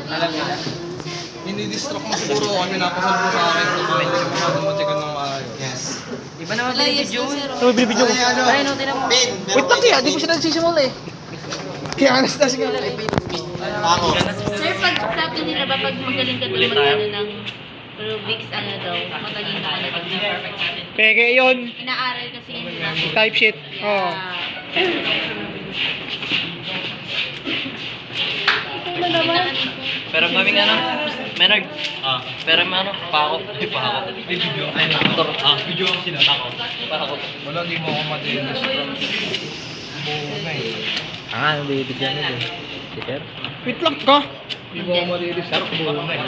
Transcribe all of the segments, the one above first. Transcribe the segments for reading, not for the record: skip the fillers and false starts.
Alam niya. Hindi-distract mo siguro kami napasal mo sa akin. Hindi ka masyadong matikan ng maayos. Yes. Iba naman tayo video eh. Ito, binibidyo ko. Ay, no, tinan mo. Wait lang kaya, di ko siya nagsisimula eh. Kaya Anastasia nga. Ako. Sir, pag sabi nila ba pag magaling ka doon mag-ano ng Rubik's ano daw, magaling ka na doon ng perfect natin. Peke yun. Inaaral kasi yun nila. Type sheet. Oo. Pero kaming ano, Menard. Pero ano, pako. Pako. May video. Ay, motor. Video ako sila. Ako. Pako. Wala, di mo ako madilis. Buo na eh. Nabibigyan nila eh. Peter? Wait lang ka. Di mo ako madilis. Buo na eh.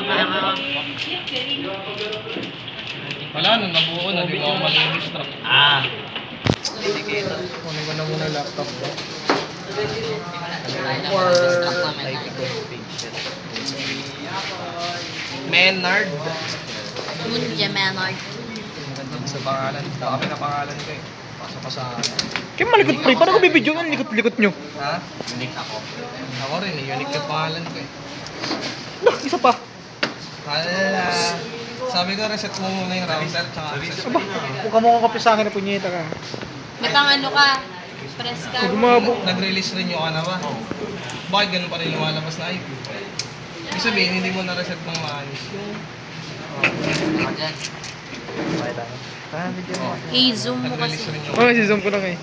Wala, nung nabuo na, di mo ako madidistract. Kunin ko na muna yung laptop ko. Or Menard. Ninja Menard. Sa pangalan. Baka pinapangalan ko eh. Pasok ka sa akin. Kaya malikot pre, paano ko bibidyo ang likot-likot nyo? Ha? Unique ako. Ako rin eh. Unique yung pangalan ko eh. Lah, isa pa. Hala. Sabi ko, reset mo muna yung router tsaka access. Aba, huwag ka mo kape sa akin na punyeta ka. May pang ano ka? Press ka. Huwag umabo. Nag-release rin yung ka na ba? Bakit ganun pa rin lumalabas na IP? Ibig sabihin, hindi mo na-reset ng maayos. I-zoom mo kasi. Nag-release rin yung Oh, si-zoom ko lang eh.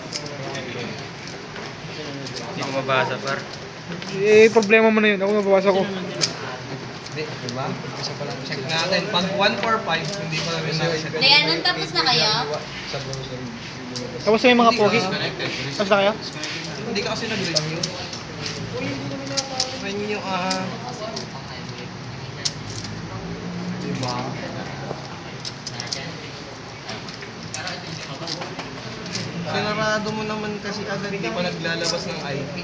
Hindi ko mabasa, par. Eh, problema mo na yun. Ako mababasa ko. Hindi, diba? Isa pa lang. Check natin. Pag 145, hindi pa namin na-reset. Dayanan, tapos na kayo? Tapos may mga pogi. Tapos na kayo? Hindi ka kasi nag-renew. Renew, diba? Sinarado mo naman kasi agad, hindi pa naglalabas ng IP.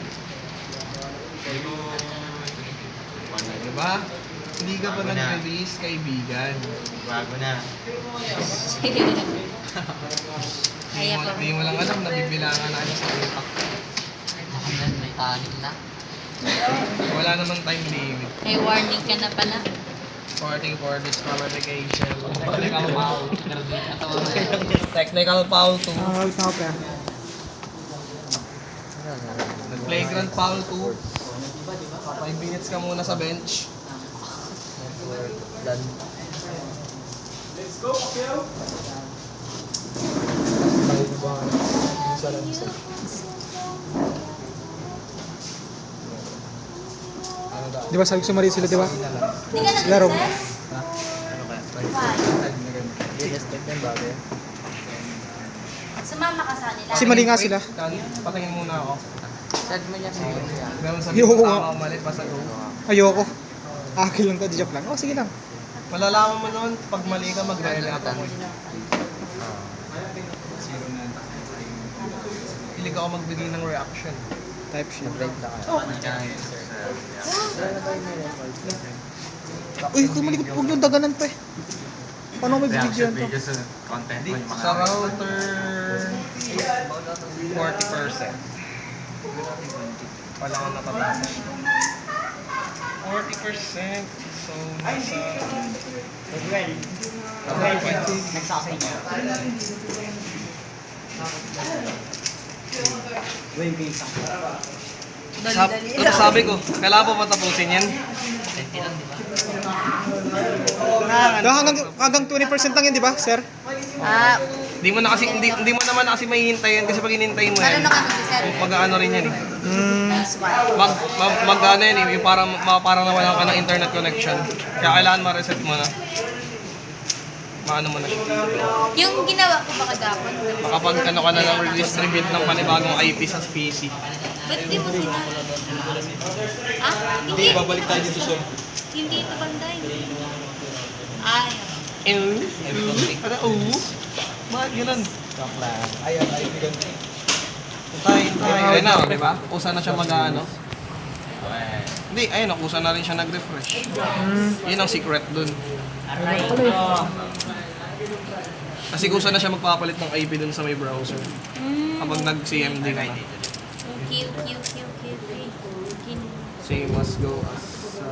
Diba? Hindi ka pa nag-release, kaibigan. Bago na. Kaya pa. Hindi mo lang alam, nabibilangan na sa utak. May tanim na. Wala naman time limit. May warning ka na pala. Parting for this communication. Technical foul. Technical foul 2. Wait na ako pre. Playground foul 2. 5 minutes ka muna sa bench. Done. Di ba sabi ko sumari sila, di ba? Hindi ka Laro. nag-access? Sumama ka sa nila. Kasi mali nga sila. Patingin muna ako. Sad mo niya siguro yan. Meron sa Ayoko nga. tama o mali, basta go. Ayoko. Akil lang to, di joke lang. Oh, sige lang. Malalaman mo noon, pag mali ka, mag-react ako. Hilig ako magbigay ng reaction. Type sheet. Uy, kung malikot, huwag nyo daganan pa eh. Paano may video yan to? Content Sa router, 40%. Wala akong natatapos. 40%. So, nasa... Sabi ko, kailangan pa matapusin yan. Hanggang 20% lang yun, di ba, sir? Ah, Hindi mo naman kasi mahihintayin kasi pag hinintayin mo ano yan, na kami si Sir? mag-ano rin yan eh. This one. Mag-ano yan eh, yung parang nawalan ka ng internet connection. Kaya kailangan ma-reset mo na. Maano mo na siya. Yung ginawa ko ba kagapon? Makapag ano ka na ng redistribute ng panibagong IP sa PC. Ba't di mo sila? Ah, hindi. Babalik tayo dito sa... Hindi ito banday. Ay. Ano? Bakit ganun? Ayan, ayun na, di ba? Kusa na siya mag-ano. Hindi, ayun, kusa na rin siya nag-refresh. Yun ang secret dun. Kasi kusa na siya magpapalit ng IP dun sa may browser. Kapag nag-CMD ka na. Ang Same as go as sa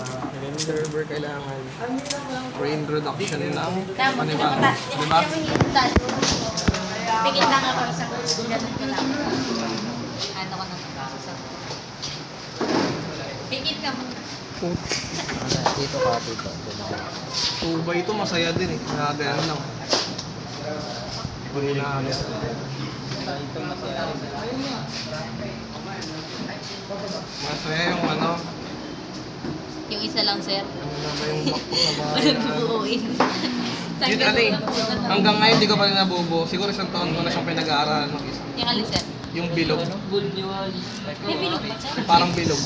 server, kailangan reintroduction ng panibago. Diba? Pigil lang ako isang ganun ko lang. Ano ko na sa pigil ka muna. Dito ka, dito. 2x2 masaya din eh. Nagano lang. Puri na agad. Masaya yung ano. Yung isa lang, sir. Ano na ba yung makpo sa bahay? Buuin. Yun ano eh. Hanggang ngayon di ko pa rin nabubuo. Siguro isang taon ko na siyang pinag-aaralan ng isa. Yung alin, sir? Yung bilog. May bilog ba, sir? Parang bilog.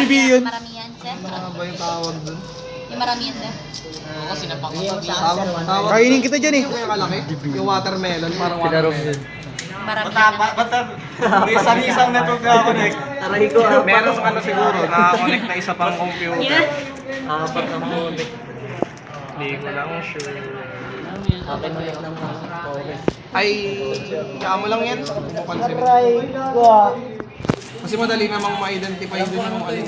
Yun. Maramihan, sir? Ano ba yung tawag dun? Yung maramihan, sir? Oo, kasi Tawag. Kainin kita dyan eh. Yung kaya kalaki? Yung watermelon, parang watermelon. Maramihan na. May isang network na connect. Aray ko, Meron ano siguro, nakakonect na isa pang computer. apat ang connect. Hindi ko lang sure. Akin mo yung ng Ay, kaya mo lang yan. Kung mo pansin. Kasi madali namang ma-identify din kung alin.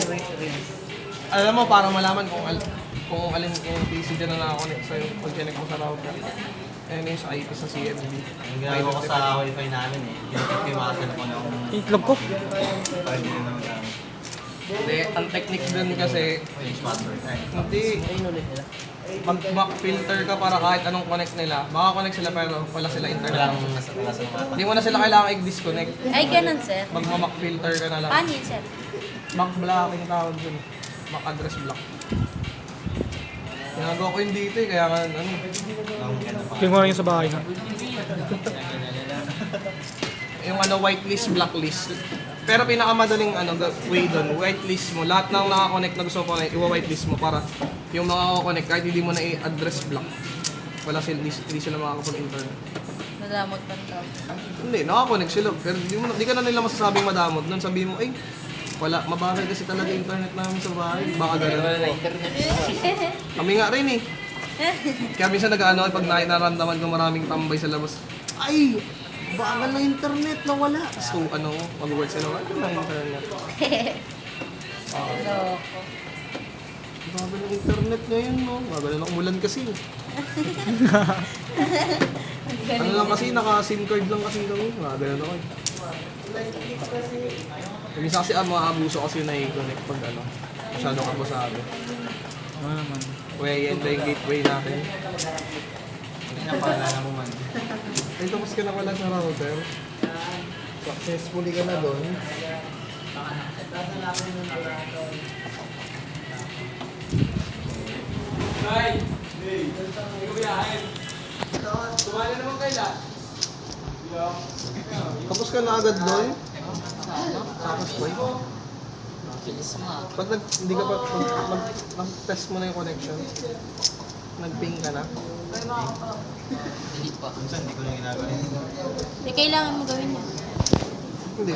Alam mo, para malaman kung alin yung PC dyan na nakakonect sa'yo pag connect mo sa router. Ayan yung sa IP sa CMD. Ang ginagawa ko sa wifi namin eh. Pinag-iwasan ko ng Itlog ko. pwede din naman namin. Hindi, ang technique dun kasi, Yung password. hindi, mag filter ka para kahit anong connect nila. Makakonect sila pero wala sila internet. Wala sa mga Hindi mo na sila kailangan i-disconnect. Ay, ganun, sir. Magma-Mac filter ka na lang. Paano yun, sir? Mac blocking tawag dun. Mac address block. Ginagawa ko yun dito eh, kaya nga ano. Tingnan mo na yung sa bahay na. Yung ano, whitelist, blacklist. Pero pinakamadaling way doon, whitelist mo. Lahat ng nakakonect na gusto mo connect, i-whitelist mo para yung mga connect kahit hindi mo na i-address block. Wala sila, hindi sila makakapag-internet. Nadamot pa ito. Hindi, nakakonect sila. Pero di ka na nila masasabing madamot. Nun sabihin mo, ay, wala, mabagal kasi talaga internet namin sa bahay. Baka gano'n. Kami nga rin eh. Kaya minsan nag-ano, pag naramdaman ko maraming tambay sa labas, ay, bagal na internet na wala. So ano, mag-work sila, wala na internet. Loko. Bagal na internet ngayon, no? Bagal na umulan kasi. Ano lang kasi, naka-SIM card lang kasi kami. Bagal na ako eh. Minsan kasi maabuso kasi na i-connect pag ano, masyado kabasado. Ano naman. Way, yan ba yung gateway natin? Hindi na paalala mo man. Ay, tapos ka na wala sa router. Successfully ka na doon. Tapos ka na agad doon? Tapos ba yun? Pag hindi ka pa, nag-test mo na yung connection, nag-ping ka na. Minsan hindi ko na ginagawa yun. Hindi kailangan mo gawin yan. Hindi.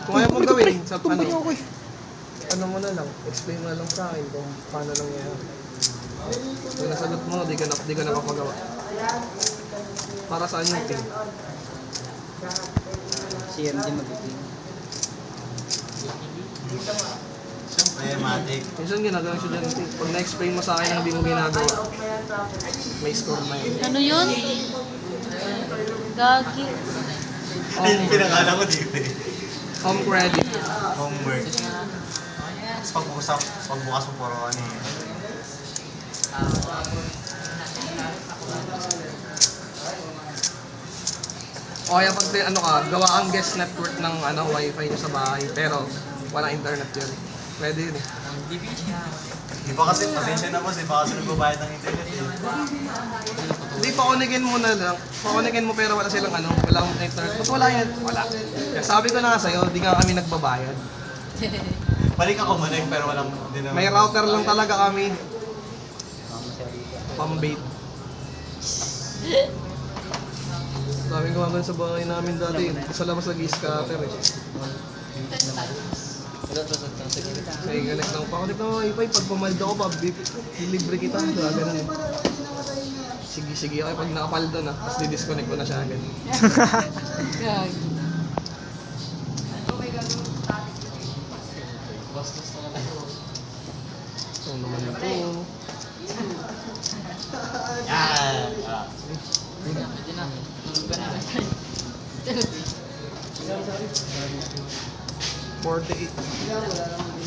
Kung ayaw mo gawin, sa Tumbay niyo ako eh. ano mo na lang, explain mo na lang sa akin kung paano lang yan. Kung nasagot mo, di ka na papagawa. Para saan yung ping? CMD mag-ping. Siyempre, matik. Minsan ginagawa siya dyan. Pag na-explain mo sa akin na hindi mo ginagawa, may score na yun. Ano yun? Gagi. Yung pinakala ko dito eh. Home credit. Homework. Tapos pagbukas mo puro ano eh. O kaya pag ano ka, gawa ang guest network ng wifi niyo sa bahay, pero wala internet yun. Pwede yun eh. Di ba kasi, pasensya na boss eh, baka kasi nagbabayad ng internet eh. Hindi, pakonegin mo na lang. Pakonegin mo pero wala silang walang internet. Ba't wala yun? Wala. Kaya sabi ko na nga sa'yo, di nga kami nagbabayad. Balik ako connect pero walang, hindi naman. May router lang talaga kami. Pambait. Daming gumagano sa bahay namin dati. Sa labas nag-i-scatter eh. Say, connect lang pa. Connect ng wifi. Pag pumaldo ako, libre kita. Ganun eh. Sige ako pag nakapaldo na. Tapos di-disconnect ko na siya agad. Gagi. Ano naman ito? Yan. 48.